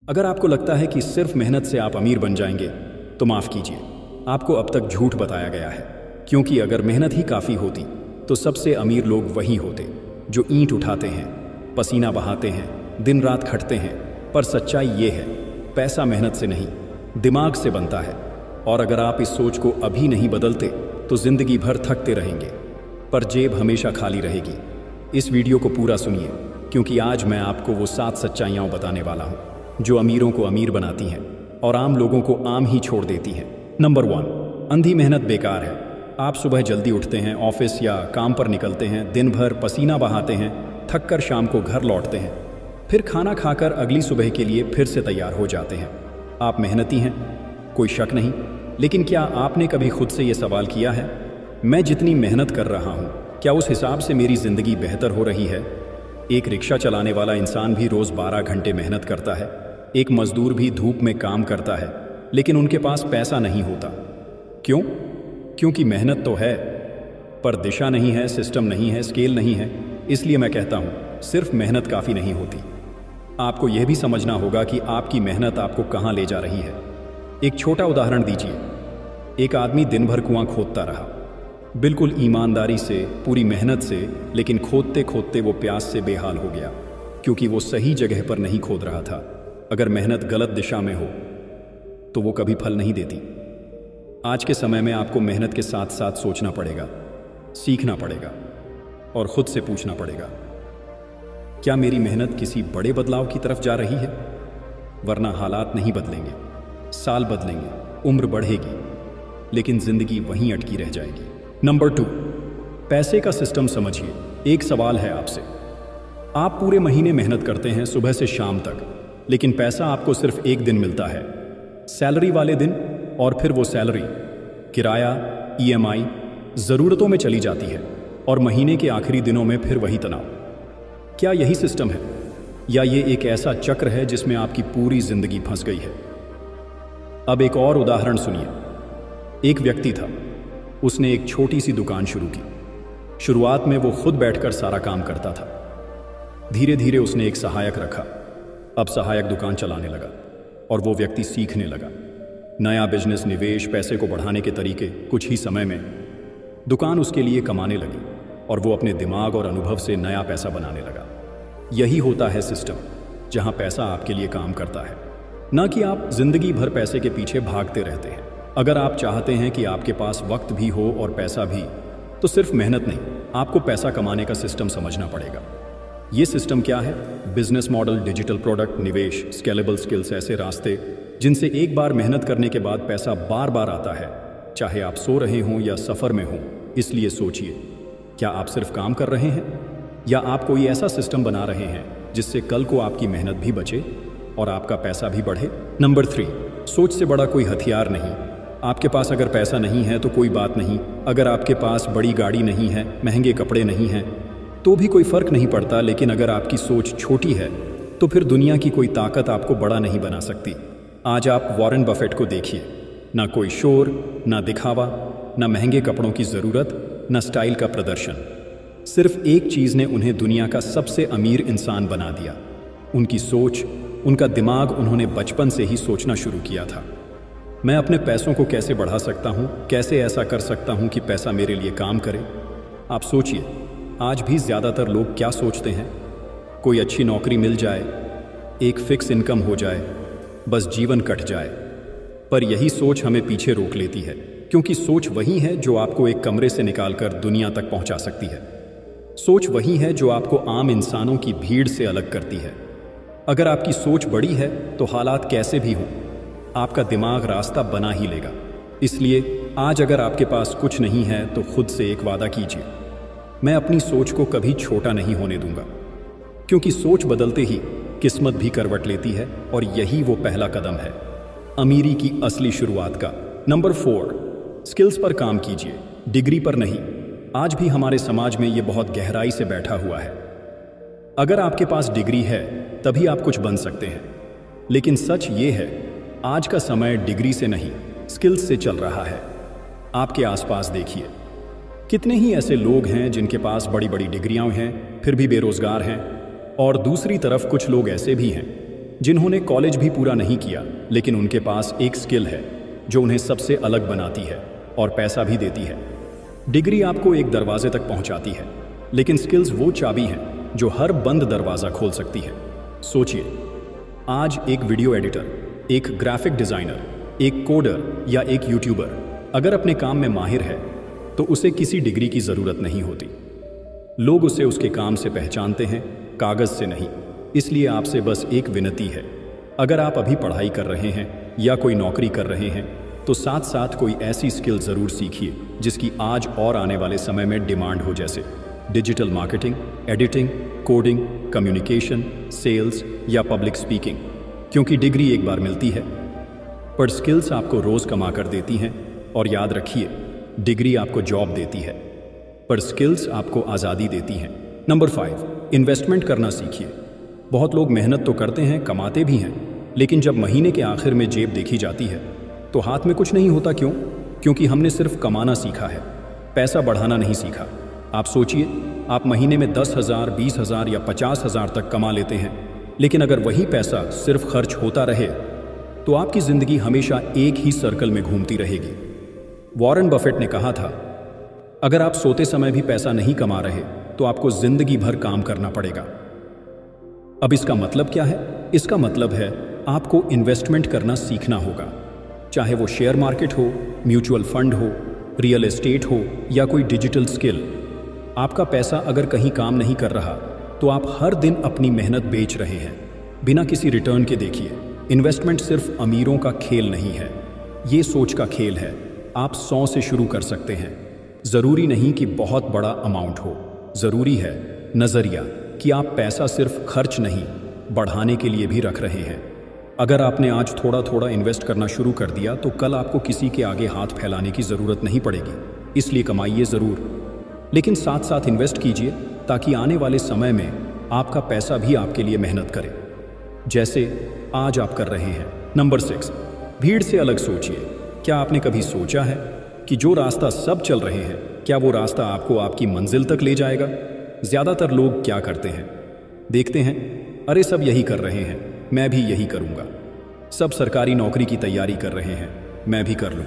अगर आपको लगता है कि सिर्फ मेहनत से आप अमीर बन जाएंगे तो माफ़ कीजिए, आपको अब तक झूठ बताया गया है। क्योंकि अगर मेहनत ही काफ़ी होती तो सबसे अमीर लोग वही होते जो ईंट उठाते हैं, पसीना बहाते हैं, दिन रात खटते हैं। पर सच्चाई ये है, पैसा मेहनत से नहीं, दिमाग से बनता है। और अगर आप इस सोच को अभी नहीं बदलते तो ज़िंदगी भर थकते रहेंगे, पर जेब हमेशा खाली रहेगी। इस वीडियो को पूरा सुनिए, क्योंकि आज मैं आपको वो 7 सच्चाइयाँ बताने वाला हूँ जो अमीरों को अमीर बनाती हैं और आम लोगों को आम ही छोड़ देती हैं। नंबर 1, अंधी मेहनत बेकार है। आप सुबह जल्दी उठते हैं, ऑफिस या काम पर निकलते हैं, दिन भर पसीना बहाते हैं, थक कर शाम को घर लौटते हैं, फिर खाना खाकर अगली सुबह के लिए फिर से तैयार हो जाते हैं। आप मेहनती हैं, कोई शक नहीं, लेकिन क्या आपने कभी खुद से ये सवाल किया है, मैं जितनी मेहनत कर रहा हूँ क्या उस हिसाब से मेरी ज़िंदगी बेहतर हो रही है? एक रिक्शा चलाने वाला इंसान भी रोज़ 12 घंटे मेहनत करता है, एक मजदूर भी धूप में काम करता है, लेकिन उनके पास पैसा नहीं होता। क्यों? क्योंकि मेहनत तो है पर दिशा नहीं है, सिस्टम नहीं है, स्केल नहीं है। इसलिए मैं कहता हूँ सिर्फ मेहनत काफ़ी नहीं होती, आपको यह भी समझना होगा कि आपकी मेहनत आपको कहाँ ले जा रही है। एक छोटा उदाहरण दीजिए, एक आदमी दिन भर कुआं खोदता रहा, बिल्कुल ईमानदारी से, पूरी मेहनत से, लेकिन खोदते खोदते वो प्यास से बेहाल हो गया, क्योंकि वो सही जगह पर नहीं खोद रहा था। अगर मेहनत गलत दिशा में हो तो वो कभी फल नहीं देती। आज के समय में आपको मेहनत के साथ साथ सोचना पड़ेगा, सीखना पड़ेगा और खुद से पूछना पड़ेगा, क्या मेरी मेहनत किसी बड़े बदलाव की तरफ जा रही है? वरना हालात नहीं बदलेंगे, साल बदलेंगे, उम्र बढ़ेगी, लेकिन जिंदगी वहीं अटकी रह जाएगी। नंबर 2, पैसे का सिस्टम समझिए। एक सवाल है आपसे, आप पूरे महीने मेहनत करते हैं सुबह से शाम तक, लेकिन पैसा आपको सिर्फ एक दिन मिलता है, सैलरी वाले दिन, और फिर वो सैलरी किराया, EMI, ज़रूरतों में चली जाती है और महीने के आखिरी दिनों में फिर वही तनाव। क्या यही सिस्टम है, या ये एक ऐसा चक्र है जिसमें आपकी पूरी जिंदगी फंस गई है? अब एक और उदाहरण सुनिए। एक व्यक्ति था, उसने एक छोटी सी दुकान शुरू की। शुरुआत में वो खुद बैठकर सारा काम करता था। धीरे धीरे उसने एक सहायक रखा। अब सहायक दुकान चलाने लगा और वो व्यक्ति सीखने लगा नया बिजनेस, निवेश, पैसे को बढ़ाने के तरीके। कुछ ही समय में दुकान उसके लिए कमाने लगी और वो अपने दिमाग और अनुभव से नया पैसा बनाने लगा। यही होता है सिस्टम, जहां पैसा आपके लिए काम करता है, ना कि आप जिंदगी भर पैसे के पीछे भागते रहते हैं। अगर आप चाहते हैं कि आपके पास वक्त भी हो और पैसा भी, तो सिर्फ मेहनत नहीं, आपको पैसा कमाने का सिस्टम समझना पड़ेगा। ये सिस्टम क्या है? बिजनेस मॉडल, डिजिटल प्रोडक्ट, निवेश, स्केलेबल स्किल्स, ऐसे रास्ते जिनसे एक बार मेहनत करने के बाद पैसा बार बार आता है, चाहे आप सो रहे हों या सफ़र में हों। इसलिए सोचिए, क्या आप सिर्फ काम कर रहे हैं, या आप कोई ऐसा सिस्टम बना रहे हैं जिससे कल को आपकी मेहनत भी बचे और आपका पैसा भी बढ़े? नंबर 3, सोच से बड़ा कोई हथियार नहीं। आपके पास अगर पैसा नहीं है तो कोई बात नहीं, अगर आपके पास बड़ी गाड़ी नहीं है, महंगे कपड़े नहीं हैं, तो भी कोई फर्क नहीं पड़ता। लेकिन अगर आपकी सोच छोटी है तो फिर दुनिया की कोई ताकत आपको बड़ा नहीं बना सकती। आज आप वॉरेन बफेट को देखिए, ना कोई शोर, ना दिखावा, ना महंगे कपड़ों की ज़रूरत, ना स्टाइल का प्रदर्शन। सिर्फ एक चीज़ ने उन्हें दुनिया का सबसे अमीर इंसान बना दिया, उनकी सोच, उनका दिमाग। उन्होंने बचपन से ही सोचना शुरू किया था, मैं अपने पैसों को कैसे बढ़ा सकता हूँ, कैसे ऐसा कर सकता हूँ कि पैसा मेरे लिए काम करे। आप सोचिए, आज भी ज़्यादातर लोग क्या सोचते हैं? कोई अच्छी नौकरी मिल जाए, एक फिक्स इनकम हो जाए, बस जीवन कट जाए। पर यही सोच हमें पीछे रोक लेती है, क्योंकि सोच वही है जो आपको एक कमरे से निकालकर दुनिया तक पहुंचा सकती है। सोच वही है जो आपको आम इंसानों की भीड़ से अलग करती है। अगर आपकी सोच बड़ी है तो हालात कैसे भी हों, आपका दिमाग रास्ता बना ही लेगा। इसलिए आज अगर आपके पास कुछ नहीं है तो खुद से एक वादा कीजिए, मैं अपनी सोच को कभी छोटा नहीं होने दूंगा, क्योंकि सोच बदलते ही किस्मत भी करवट लेती है, और यही वो पहला कदम है अमीरी की असली शुरुआत का। नंबर 4, स्किल्स पर काम कीजिए, डिग्री पर नहीं। आज भी हमारे समाज में ये बहुत गहराई से बैठा हुआ है। अगर आपके पास डिग्री है तभी आप कुछ बन सकते हैं, लेकिन सच ये है, आज का समय डिग्री से नहीं, स्किल्स से चल रहा है। आपके आसपास देखिए, कितने ही ऐसे लोग हैं जिनके पास बड़ी बड़ी डिग्रियां हैं फिर भी बेरोजगार हैं, और दूसरी तरफ कुछ लोग ऐसे भी हैं जिन्होंने कॉलेज भी पूरा नहीं किया, लेकिन उनके पास एक स्किल है जो उन्हें सबसे अलग बनाती है और पैसा भी देती है। डिग्री आपको एक दरवाजे तक पहुंचाती है, लेकिन स्किल्स वो चाबी हैं जो हर बंद दरवाज़ा खोल सकती है। सोचिए, आज एक वीडियो एडिटर, एक ग्राफिक डिज़ाइनर, एक कोडर या एक यूट्यूबर अगर अपने काम में माहिर है तो उसे किसी डिग्री की ज़रूरत नहीं होती। लोग उसे उसके काम से पहचानते हैं, कागज़ से नहीं। इसलिए आपसे बस एक विनती है, अगर आप अभी पढ़ाई कर रहे हैं या कोई नौकरी कर रहे हैं तो साथ साथ कोई ऐसी स्किल ज़रूर सीखिए जिसकी आज और आने वाले समय में डिमांड हो, जैसे digital marketing, editing, coding, communication, sales या पब्लिक स्पीकिंग। क्योंकि डिग्री एक बार मिलती है, पर स्किल्स आपको रोज़ कमा कर देती हैं। और याद रखिए, डिग्री आपको जॉब देती है, पर स्किल्स आपको आज़ादी देती हैं। नंबर 5, इन्वेस्टमेंट करना सीखिए। बहुत लोग मेहनत तो करते हैं, कमाते भी हैं, लेकिन जब महीने के आखिर में जेब देखी जाती है तो हाथ में कुछ नहीं होता। क्यों? क्योंकि हमने सिर्फ कमाना सीखा है, पैसा बढ़ाना नहीं सीखा। आप सोचिए, आप महीने में 10,000, 20,000 या 50,000 तक कमा लेते हैं, लेकिन अगर वही पैसा सिर्फ खर्च होता रहे तो आपकी ज़िंदगी हमेशा एक ही सर्कल में घूमती रहेगी। वॉरेन बफेट ने कहा था, अगर आप सोते समय भी पैसा नहीं कमा रहे तो आपको ज़िंदगी भर काम करना पड़ेगा। अब इसका मतलब क्या है? इसका मतलब है आपको इन्वेस्टमेंट करना सीखना होगा, चाहे वो शेयर मार्केट हो, म्यूचुअल फंड हो, रियल एस्टेट हो या कोई डिजिटल स्किल। आपका पैसा अगर कहीं काम नहीं कर रहा तो आप हर दिन अपनी मेहनत बेच रहे हैं बिना किसी रिटर्न के। देखिए, इन्वेस्टमेंट सिर्फ अमीरों का खेल नहीं है, ये सोच का खेल है। आप 100 से शुरू कर सकते हैं। ज़रूरी नहीं कि बहुत बड़ा अमाउंट हो, ज़रूरी है नज़रिया कि आप पैसा सिर्फ खर्च नहीं, बढ़ाने के लिए भी रख रहे हैं। अगर आपने आज थोड़ा थोड़ा इन्वेस्ट करना शुरू कर दिया तो कल आपको किसी के आगे हाथ फैलाने की ज़रूरत नहीं पड़ेगी। इसलिए कमाइए ज़रूर, लेकिन साथ साथ इन्वेस्ट कीजिए ताकि आने वाले समय में आपका पैसा भी आपके लिए मेहनत करे, जैसे आज आप कर रहे हैं। नंबर 6, भीड़ से अलग सोचिए। क्या आपने कभी सोचा है कि जो रास्ता सब चल रहे हैं, क्या वो रास्ता आपको आपकी मंजिल तक ले जाएगा? ज़्यादातर लोग क्या करते हैं, देखते हैं, अरे सब यही कर रहे हैं, मैं भी यही करूँगा। सब सरकारी नौकरी की तैयारी कर रहे हैं, मैं भी कर लूँ।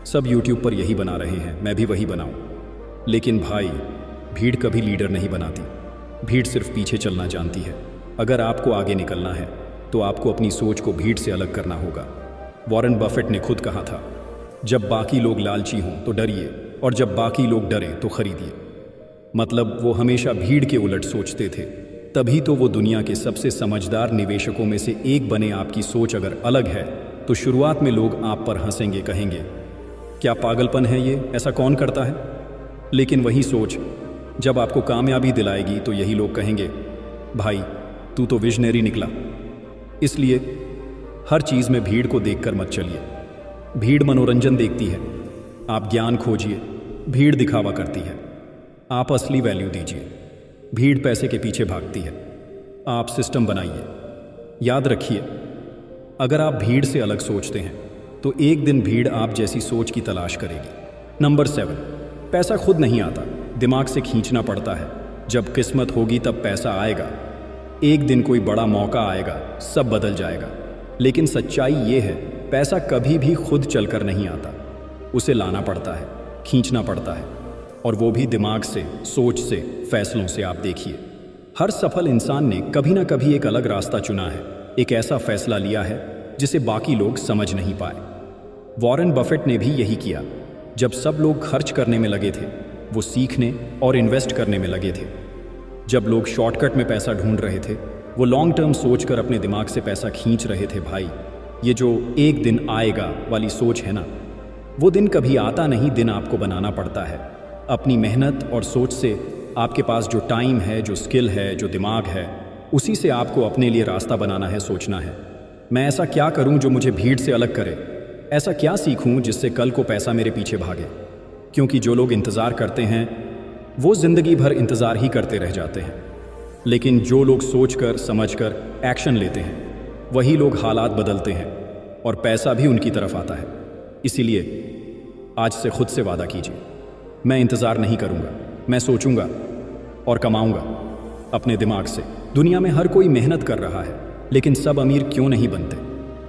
सब यूट्यूब पर यही बना रहे हैं, मैं भी वही बनाऊँ। लेकिन भाई, भीड़ कभी लीडर नहीं बनाती, भीड़ सिर्फ पीछे चलना जानती है। अगर आपको आगे निकलना है तो आपको अपनी सोच को भीड़ से अलग करना होगा। वॉरेन बफेट ने खुद कहा था, जब बाकी लोग लालची हों तो डरिए, और जब बाकी लोग डरें तो खरीदिए। मतलब वो हमेशा भीड़ के उलट सोचते थे, तभी तो वो दुनिया के सबसे समझदार निवेशकों में से एक बने। आपकी सोच अगर अलग है तो शुरुआत में लोग आप पर हंसेंगे, कहेंगे क्या पागलपन है ये, ऐसा कौन करता है। लेकिन वही सोच जब आपको कामयाबी दिलाएगी तो यही लोग कहेंगे, भाई तू तो विजनरी निकला। इसलिए हर चीज़ में भीड़ को देखकर मत चलिए। भीड़ मनोरंजन देखती है, आप ज्ञान खोजिए। भीड़ दिखावा करती है, आप असली वैल्यू दीजिए। भीड़ पैसे के पीछे भागती है, आप सिस्टम बनाइए। याद रखिए, अगर आप भीड़ से अलग सोचते हैं तो एक दिन भीड़ आप जैसी सोच की तलाश करेगी। नंबर 7, पैसा खुद नहीं आता, दिमाग से खींचना पड़ता है। जब किस्मत होगी तब पैसा आएगा। एक दिन कोई बड़ा मौका आएगा, सब बदल जाएगा। लेकिन सच्चाई ये है, पैसा कभी भी खुद चलकर नहीं आता, उसे लाना पड़ता है, खींचना पड़ता है, और वो भी दिमाग से, सोच से, फैसलों से। आप देखिए, हर सफल इंसान ने कभी ना कभी एक अलग रास्ता चुना है, एक ऐसा फैसला लिया है जिसे बाकी लोग समझ नहीं पाए। वॉरेन बफेट ने भी यही किया। जब सब लोग खर्च करने में लगे थे, वो सीखने और इन्वेस्ट करने में लगे थे। जब लोग शॉर्टकट में पैसा ढूंढ रहे थे, वो लॉन्ग टर्म सोचकर अपने दिमाग से पैसा खींच रहे थे। भाई, ये जो एक दिन आएगा वाली सोच है ना, वो दिन कभी आता नहीं, दिन आपको बनाना पड़ता है अपनी मेहनत और सोच से। आपके पास जो टाइम है, जो स्किल है, जो दिमाग है, उसी से आपको अपने लिए रास्ता बनाना है, सोचना है, मैं ऐसा क्या करूं जो मुझे भीड़ से अलग करे, ऐसा क्या सीखूं जिससे कल को पैसा मेरे पीछे भागे। क्योंकि जो लोग इंतज़ार करते हैं वो ज़िंदगी भर इंतज़ार ही करते रह जाते हैं, लेकिन जो लोग सोचकर समझकर एक्शन लेते हैं वही लोग हालात बदलते हैं और पैसा भी उनकी तरफ आता है। इसीलिए आज से खुद से वादा कीजिए, मैं इंतज़ार नहीं करूँगा, मैं सोचूंगा और कमाऊंगा अपने दिमाग से। दुनिया में हर कोई मेहनत कर रहा है, लेकिन सब अमीर क्यों नहीं बनते?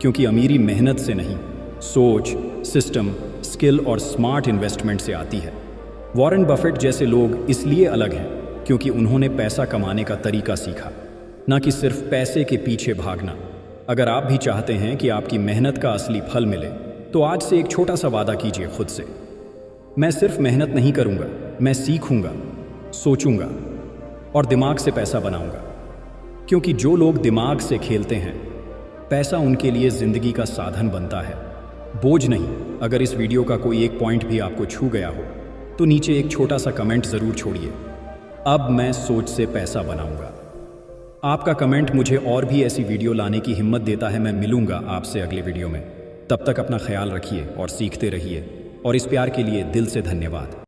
क्योंकि अमीरी मेहनत से नहीं, सोच, सिस्टम, स्किल और स्मार्ट इन्वेस्टमेंट से आती है। वॉरेन बफेट जैसे लोग इसलिए अलग हैं क्योंकि उन्होंने पैसा कमाने का तरीका सीखा, ना कि सिर्फ पैसे के पीछे भागना। अगर आप भी चाहते हैं कि आपकी मेहनत का असली फल मिले, तो आज से एक छोटा सा वादा कीजिए खुद से। मैं सिर्फ मेहनत नहीं करूंगा, मैं सीखूंगा, सोचूंगा और दिमाग से पैसा बनाऊंगा। क्योंकि जो लोग दिमाग से खेलते हैं, पैसा उनके लिए जिंदगी का साधन बनता है, बोझ नहीं। अगर इस वीडियो का कोई एक पॉइंट भी आपको छू गया हो तो नीचे एक छोटा सा कमेंट जरूर छोड़िए, अब मैं सोच से पैसा बनाऊंगा। आपका कमेंट मुझे और भी ऐसी वीडियो लाने की हिम्मत देता है। मैं मिलूंगा आपसे अगले वीडियो में। तब तक अपना ख्याल रखिए और सीखते रहिए, और इस प्यार के लिए दिल से धन्यवाद।